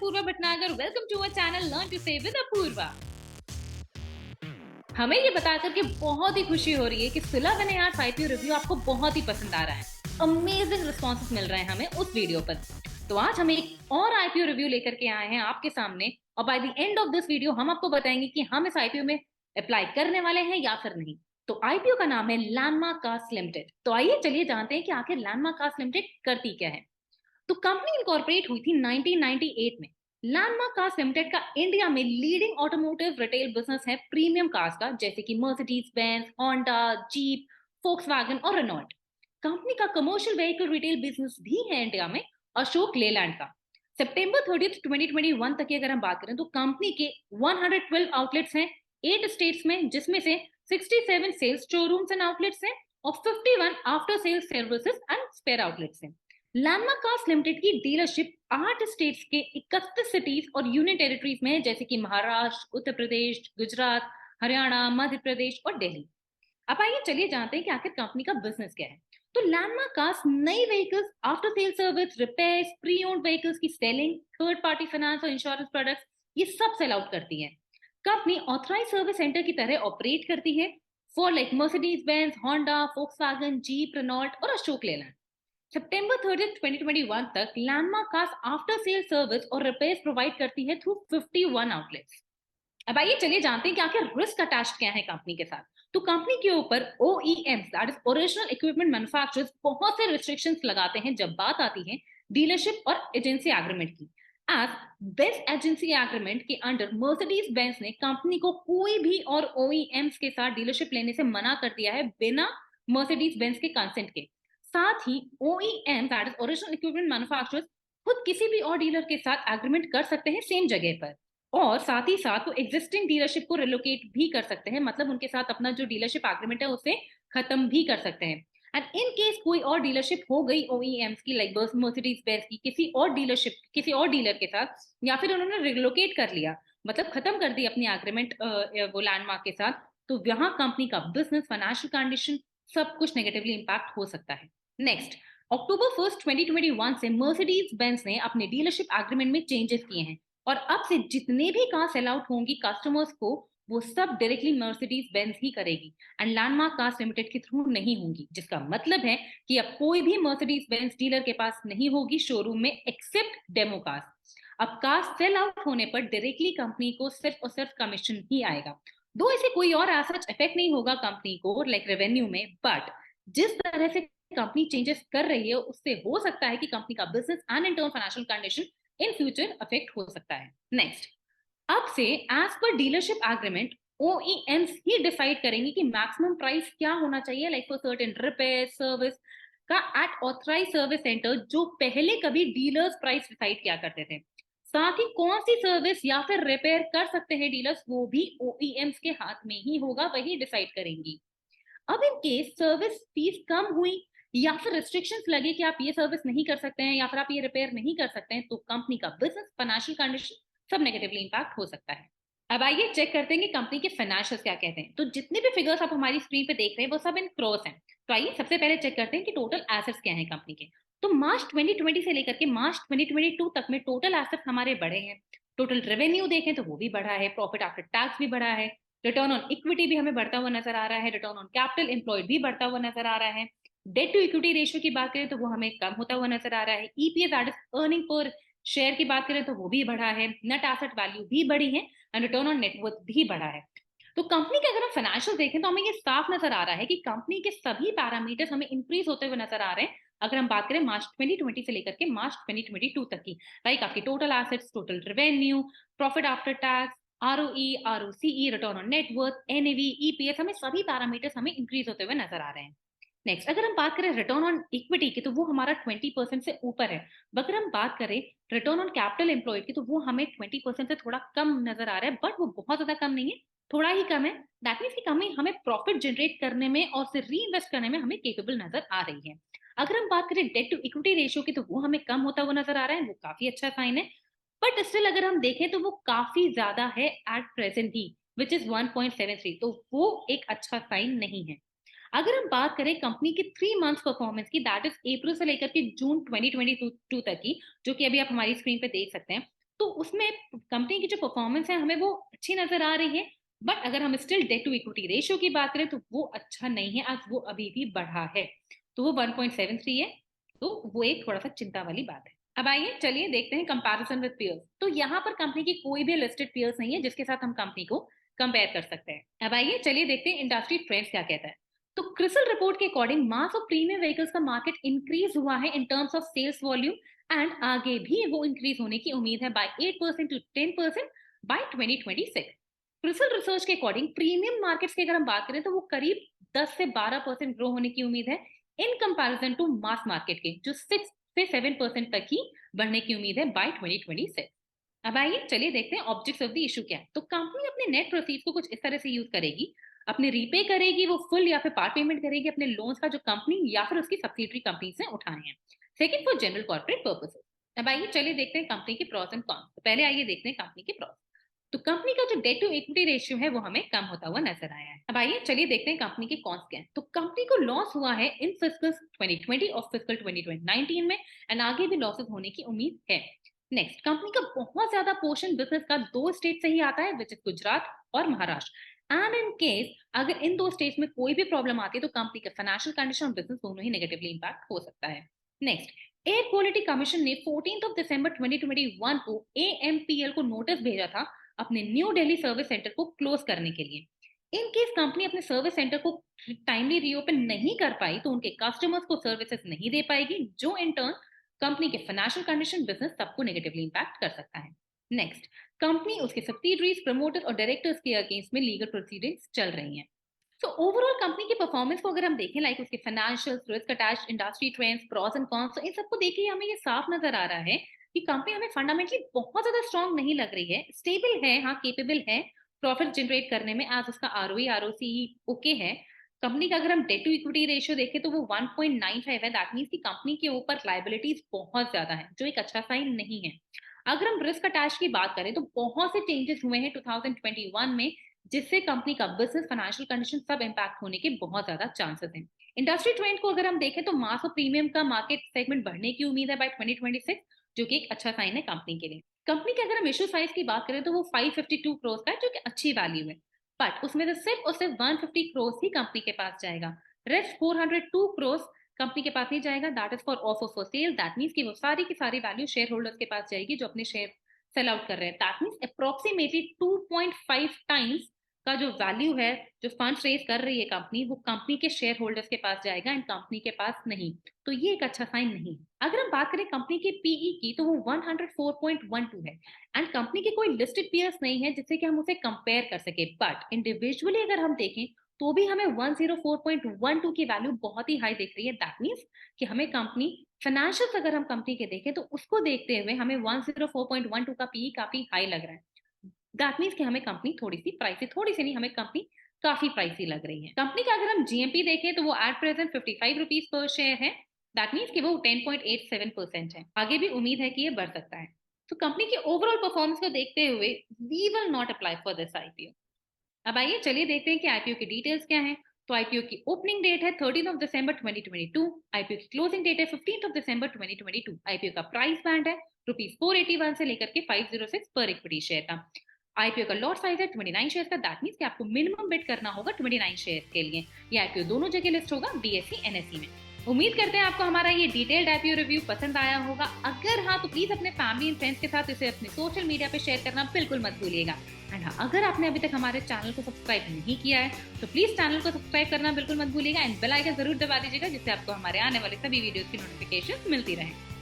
Apoorva Bhatnagar. Welcome to our channel learn to save with Apoorva. हमें ये बताकर के बहुत ही खुशी हो रही है कि सिला विनायक आईपीओ रिव्यू आपको बहुत ही पसंद आ रहा है। अमेजिंग रिस्पॉन्सेस मिल रहे हैं हमें उस वीडियो पर। तो आज हम एक और आईपीओ रिव्यू लेकर के आए हैं आपके सामने, और by the end of this video हम आपको बताएंगे कि हम इस आईपीओ में अप्लाई करने वाले हैं या फिर नहीं। तो आईपीओ का नाम है लैंडमार्क कास्ट लिमिटेड। तो आइए चलिए जानते हैं कि आखिर लैंडमार्क कास्ट लिमिटेड करती क्या है। तो कंपनी इनकॉर्पोरेट हुई थी 1998 में। लैंडमार्क कार्स लिमिटेड का इंडिया में लीडिंग ऑटोमोटिव रिटेल बिजनेस है प्रीमियम कार्स का, जैसे कि Mercedes Benz, Honda, jeep, Volkswagen और रेनॉल्ट। कंपनी का कमर्शियल व्हीकल रिटेल बिजनेस भी है इंडिया में, अशोक लेलैंड का। सितंबर 30 2021 तक की अगर हम बात करें तो कंपनी के 112 आउटलेट्स हैं 8 स्टेट्स में, जिसमें से 67 सेल्स शोरूम्स एंड आउटलेट्स हैं और 51 after sales services and spare outlets हैं। लैंडमार्क कार्स लिमिटेड की डीलरशिप 8 स्टेट्स के 31 सिटीज और यूनियन टेरिटरीज में है, जैसे कि महाराष्ट्र, उत्तर प्रदेश, गुजरात, हरियाणा, मध्य प्रदेश और दिल्ली। अब आइए चलिए जानते हैं कि आखिर कंपनी का बिजनेस क्या है। तो लैंडमार्क कार्स नई vehicles, after sale service, repairs, pre owned vehicles की सेलिंग, थर्ड पार्टी फाइनेंस और इंश्योरेंस प्रोडक्ट्स, ये सब सेल आउट करती है। कंपनी ऑथराइज सर्विस सेंटर की तरह ऑपरेट करती है for like Mercedes Benz, Honda, Volkswagen, Jeep, Renault और अशोक लेलैंड। सितंबर 30 2021 तक Landmark Cars after sale service और रिपेयर्स प्रोवाइड करती है थ्रू 51 आउटलेट्स। अब आइए चलिए जानते हैं कि आखिर रिस्क अटैच्ड क्या है कंपनी के साथ। तो कंपनी के ऊपर OEMs, that is original equipment manufacturers, बहुत से रिस्ट्रिक्शंस लगाते हैं जब बात आती है डीलरशिप और एजेंसी एग्रीमेंट की। एज बेस्ट एजेंसी एग्रीमेंट के अंडर मर्सिडीज बेंज ने कंपनी को कोई भी और ओईएम्स के साथ डीलरशिप लेने से मना कर दिया है बिना मर्सिडीज बेंज के कंसेंट के। साथ ही OEM, that is original equipment manufacturers, खुद किसी भी और डीलर के साथ एग्रीमेंट कर सकते हैं सेम जगह पर, और साथ ही साथ वो एग्जिस्टिंग डीलरशिप को रिलोकेट भी कर सकते हैं, मतलब उनके साथ अपना जो डीलरशिप एग्रीमेंट है उसे खत्म भी कर सकते हैं। एंड इन केस कोई और डीलरशिप हो गई ओईएम्स की, लाइक मर्सिडीज बेंज की, किसी और डीलरशिप, किसी और डीलर के साथ, या फिर उन्होंने रिलोकेट कर लिया, मतलब खत्म कर दी अपनी एग्रीमेंट वो लैंडमार्क के साथ, तो यहाँ कंपनी का बिजनेस, फाइनेंशियल कंडीशन, सब कुछ नेगेटिवली इंपैक्ट हो सकता है। नेक्स्ट, अक्टूबर 1 2021 से मर्सिडीज बेंज ने अपने डीलरशिप एग्रीमेंट में चेंजेस किए हैं, और अब से जितने भी कार सेल आउट होंगी कस्टमर्स को, वो सब डायरेक्टली मर्सिडीज बेंज ही करेगी एंड लैंडमार्क कार्स लिमिटेड के थ्रू नहीं होंगी, जिसका मतलब है कि अब कोई भी मर्सिडीज बेंज डीलर के पास नहीं होगी शोरूम में एक्सेप्ट डेमो कार्स। अब कार सेल आउट होने पर डायरेक्टली कंपनी को सिर्फ और सिर्फ कमीशन ही आएगा, दो इसे कोई और ऐसा इफेक्ट नहीं होगा कंपनी को लाइक रेवेन्यू में। बट जिस तरह से कंपनी चेंजेस कर रही है उससे हो सकता है कि कंपनी का business and internal financial condition in future affect हो सकता है। नेक्स्ट, अब से as per dealership agreement OEMs ही डिसाइड करेंगे कि मैक्सिमम प्राइस क्या होना चाहिए, like for certain repair service का एट ऑथराइज सर्विस सेंटर, जो पहले कभी डीलर्स प्राइस डिसाइड किया करते थे। साथ ही कौन सी सर्विस या फिर रिपेयर कर सकते हैं डीलर्स, वो भी ओईएम्स के हाथ में ही होगा, वही डिसाइड करेंगी। अब इन केस सर्विस फीस कम हुई या फिर रिस्ट्रिक्शंस लगे कि आप ये सर्विस नहीं कर सकते हैं या फिर आप ये रिपेयर नहीं कर सकते हैं, तो कंपनी का बिजनेस, फाइनेंशियल कंडीशन सब नेगेटिवली इंपैक्ट हो सकता है। अब आइए चेक करते हैं कि कंपनी के फाइनेंशियल्स क्या कहते हैं। तो जितने भी फिगर्स आप हमारी स्क्रीन पे देख रहे हैं वो सब इन क्रोर्स हैं। तो आइए सबसे पहले चेक करते हैं कि टोटल एसेट्स क्या है कंपनी के। तो मार्च 2020 से लेकर के मार्च 2022 तक में टोटल एसेट्स हमारे बढ़े हैं। टोटल रेवेन्यू देखें तो वो भी बढ़ा है, प्रॉफिट आफ्टर टैक्स भी बढ़ा है, रिटर्न ऑन इक्विटी भी हमें बढ़ता हुआ नजर आ रहा है, रिटर्न ऑन कैपिटल एम्प्लॉयड भी बढ़ता हुआ नजर आ रहा है। डेट टू इक्विटी रेशियो की बात करें तो वो हमें कम होता हुआ नजर आ रहा है। EPS, that is earning per share की बात करें तो वो भी बढ़ा है, नेट एसेट वैल्यू भी बढ़ी है एंड रिटर्न ऑन नेटवर्थ भी बढ़ा है। तो कंपनी के अगर हम फाइनेंशियल देखें तो हमें ये साफ नजर आ रहा है कि कंपनी के सभी पैरामीटर्स हमें इंक्रीज होते हुए नजर आ रहे हैं, अगर हम बात करें मार्च 2020 से लेकर के मार्च 2022 तक की। लाइक आपकी total assets, total revenue, profit after tax, ROE, ROCE, return on net worth, NAV, EPS, हमें सभी पैरामीटर्स हमें इंक्रीज होते हुए नजर आ रहे हैं। नेक्स्ट, अगर हम बात करें रिटर्न ऑन इक्विटी की तो वो हमारा 20% से ऊपर है। अगर हम बात करें रिटर्न ऑन कैपिटल एम्प्लॉयड की तो वो हमें 20% से थोड़ा कम नजर आ रहा है, बट वो बहुत ज्यादा कम नहीं है, थोड़ा ही कम है। दैट मीन्स की कमी हमें प्रॉफिट जनरेट करने में और फिर री इन्वेस्ट करने में हमें केपेबल नजर आ रही है। अगर हम बात करें डेट टू इक्विटी रेशियो की तो वो हमें कम होता हुआ नजर आ रहा है, वो काफी अच्छा साइन है। बट स्टिल अगर हम देखें तो वो काफी ज्यादा है at present he, which is 1.73, तो वो एक अच्छा साइन नहीं है। अगर हम बात करें कंपनी की 3 मंथ्स परफॉर्मेंस की, दैट इज अप्रैल से लेकर के जून 2022 तक की, जो कि अभी आप हमारी स्क्रीन पे देख सकते हैं, तो उसमें कंपनी की जो परफॉर्मेंस है हमें वो अच्छी नजर आ रही है। बट अगर हम still debt to equity ratio की बात करें तो वो अच्छा नहीं है, आज वो अभी भी बढ़ा है, तो वो 1.73 है। तो वो एक थोड़ा सा चिंता वाली बात है। अब आइए चलिए देखते हैं कंपैरिजन विद पीयर्स। तो यहाँ पर कंपनी की कोई भी लिस्टेड पीयर्स नहीं है जिसके साथ हम कंपनी को कंपेयर कर सकते हैं। अब आइए चलिए देखते हैं इंडस्ट्री ट्रेंड्स क्या कहता है। तो क्रिसल रिपोर्ट के according mass of premium vehicles का मार्केट इंक्रीज हुआ है in terms of sales volume and आगे भी वो इंक्रीज होने की उम्मीद है by 8% to 10% by 2026। CRISIL research के अकॉर्डिंग प्रीमियम मार्केट्स की अगर हम बात करें तो वो करीब 10 से 12% ग्रो होने की उम्मीद है in comparison to mass market के जो 6 से 7% तक ही बढ़ने की उम्मीद है बाय 2026। अब आइए चलिए देखते हैं ऑब्जेक्ट्स ऑफ द इशू क्या है। तो कंपनी अपने नेट प्रोसीड्स को कुछ इस तरह से यूज करेगी, अपने रीपे करेगी वो फुल या फिर पार्ट पेमेंट करेगी अपने लोन्स का जो कंपनी या फिर उसकी सब्सिडरी कंपनी से उठाए हैं। Second, for general corporate purposes. अब आइए चलिए देखते हैं कंपनी के प्रॉस एंड कॉन्स। तो पहले आइए देखते हैं कंपनी के प्रॉस। तो कंपनी का जो डेट टू इक्विटी रेशियो है वो हमें कम होता हुआ नजर आया है। अब आइए चलिए देखते हैं कंपनी के कॉन्स क्या है। तो कंपनी को लॉस हुआ है इन फिस्कल 2020 और फिस्कल 2019 में एंड आगे भी लॉसेस होने की उम्मीद है। नेक्स्ट, कंपनी का बहुत ज्यादा पोर्शन बिजनेस का दो स्टेट से ही आता है विच इज गुजरात और महाराष्ट्र। एंड इन केस अगर इन दो स्टेट्स में कोई भी प्रॉब्लम आती है तो कंपनी का फाइनेंशियल कंडीशन और बिजनेस दोनों ही नेगेटिवली इंपैक्ट हो सकता है। नेक्स्ट, एयर क्वालिटी कमीशन ने 14 दिसंबर 2021 को एएमपीएल को नोटिस भेजा था अपने न्यू दिल्ली सर्विस सेंटर को क्लोज करने के लिए। इन केस कंपनी अपने सर्विस सेंटर को टाइमली रीओपन नहीं कर पाई तो उनके कस्टमर्स को सर्विसेज नहीं दे पाएगी, जो इन टर्न कंपनी के फाइनेंशियल कंडीशन बिजनेस सबको नेगेटिवली इंपैक्ट कर सकता है। नेक्स्ट, कंपनी उसके सब्सिडरीज प्रमोटर्स और डायरेक्टर्स के अगेंस्ट में लीगल प्रोसीडिंग्स चल रही हैं। सो ओवरऑल कंपनी की परफॉर्मेंस को अगर हम देखें लाइक उसके financial, risk attached, industry trends, pros and cons, तो इन सबको देख के हमें ये साफ नजर आ रहा है कि कंपनी हमें फंडामेंटली बहुत ज्यादा स्ट्रांग नहीं लग रही है। स्टेबल है, हाँ केपेबल है प्रॉफिट जनरेट करने में, आज उसका आरओई आरओसी ओके है। कंपनी का अगर हम डेट टू इक्विटी रेशियो देखें तो वो 1.95 है। दैट मीन्स की कंपनी के ऊपर लाइबिलिटीज बहुत ज्यादा है जो एक अच्छा साइन नहीं है। अगर हम रिस्क अटैच की बात करें तो बहुत से चेंजेस हुए हैं 2021 में जिससे कंपनी का बिजनेस, फाइनेंशियल कंडीशन सब इंपैक्ट होने के बहुत ज्यादा चांसेस हैं। इंडस्ट्री ट्रेंड को अगर हम देखें तो मास और प्रीमियम का मार्केट सेगमेंट बढ़ने की उम्मीद है बाय 2026, जो कि एक अच्छा साइन है कंपनी के लिए। कंपनी के अगर हम इशू साइज की बात करें तो वो 552 करोड़ का है, जो कि अच्छी वैल्यू है। बट उसमें से सिर्फ और सिर्फ 150 करोड़ ही कंपनी के पास जाएगा। रेस्ट 402 करोड़ कंपनी के पास नहीं जाएगा, that is for offer for sale. That means की वो सारी की सारी वैल्यू शेयर होल्डर्स के पास जाएगी जो अपने शेयर सेल आउट कर रहे हैं। दैट मीन्स अप्रोक्सीमेटली 2.5 टाइम्स का जो वैल्यू है, जो फंड रेज कर रही है कंपनी, वो कंपनी के शेयर होल्डर्स के पास जाएगा एंड कंपनी के पास नहीं। तो ये एक अच्छा साइन नहीं है। अगर हम बात करें कंपनी के पीई की तो वो 104.12 है एंड कंपनी के कोई लिस्टेड पीयर्स नहीं है जिससे कि हम उसे कंपेयर कर सके। बट इंडिविजुअली अगर हम देखें तो भी हमें 104.12 की वैल्यू बहुत ही हाई दिख रही है। दैट मीन्स कि हमें कंपनी फाइनेंशियल्स अगर हम कंपनी के देखें तो उसको देखते हुए हमें 104.12 का पीई काफी हाई लग रहा है। दैट मीन्स कि हमें कंपनी थोड़ी सी प्राइसी, थोड़ी सी नहीं, हमें कंपनी काफी प्राइसी लग रही है। कंपनी का अगर हम जीएमपी देखें तो वो at present 55 rupees per share है। दैट मीन्स कि वो 10.87% है। आगे भी उम्मीद है कि ये बढ़ सकता है। तो कंपनी की ओवरऑल परफॉर्मेंस को देखते हुए we will not apply for this IPO. अब आइए चलिए देखते हैं कि आईपीओ की डिटेल्स क्या है। तो आईपीओ की ओपनिंग डेट है 13 दिसंबर 2022। आईपीओ की क्लोजिंग डेट है 15 दिसंबर 2022। आईपीओ का प्राइस बैंड है ₹481 से लेकर के 506 पर इक्विटी शेयर का। आईपीओ का लॉट साइज है 29 शेयर का। दैट मींस कि आपको मिनिमम बिड करना होगा 29 शेयर के लिए। ये आईपीओ दोनों जगह लिस्ट होगा, बीएसई एनएसई में। उम्मीद करते हैं आपको हमारा ये डिटेल्ड आईपीओ रिव्यू पसंद आया होगा। अगर हाँ तो प्लीज अपने फैमिली एंड फ्रेंड्स के साथ इसे अपने सोशल मीडिया पे शेयर करना बिल्कुल मत भूलिएगा। एंड हाँ, अगर आपने अभी तक हमारे चैनल को सब्सक्राइब नहीं किया है तो प्लीज चैनल को सब्सक्राइब करना बिल्कुल मत भूलिएगा एंड बेल आइकन जरूर दबा दीजिएगा जिससे आपको हमारे आने वाले सभी वीडियोस की नोटिफिकेशन मिलती रहे।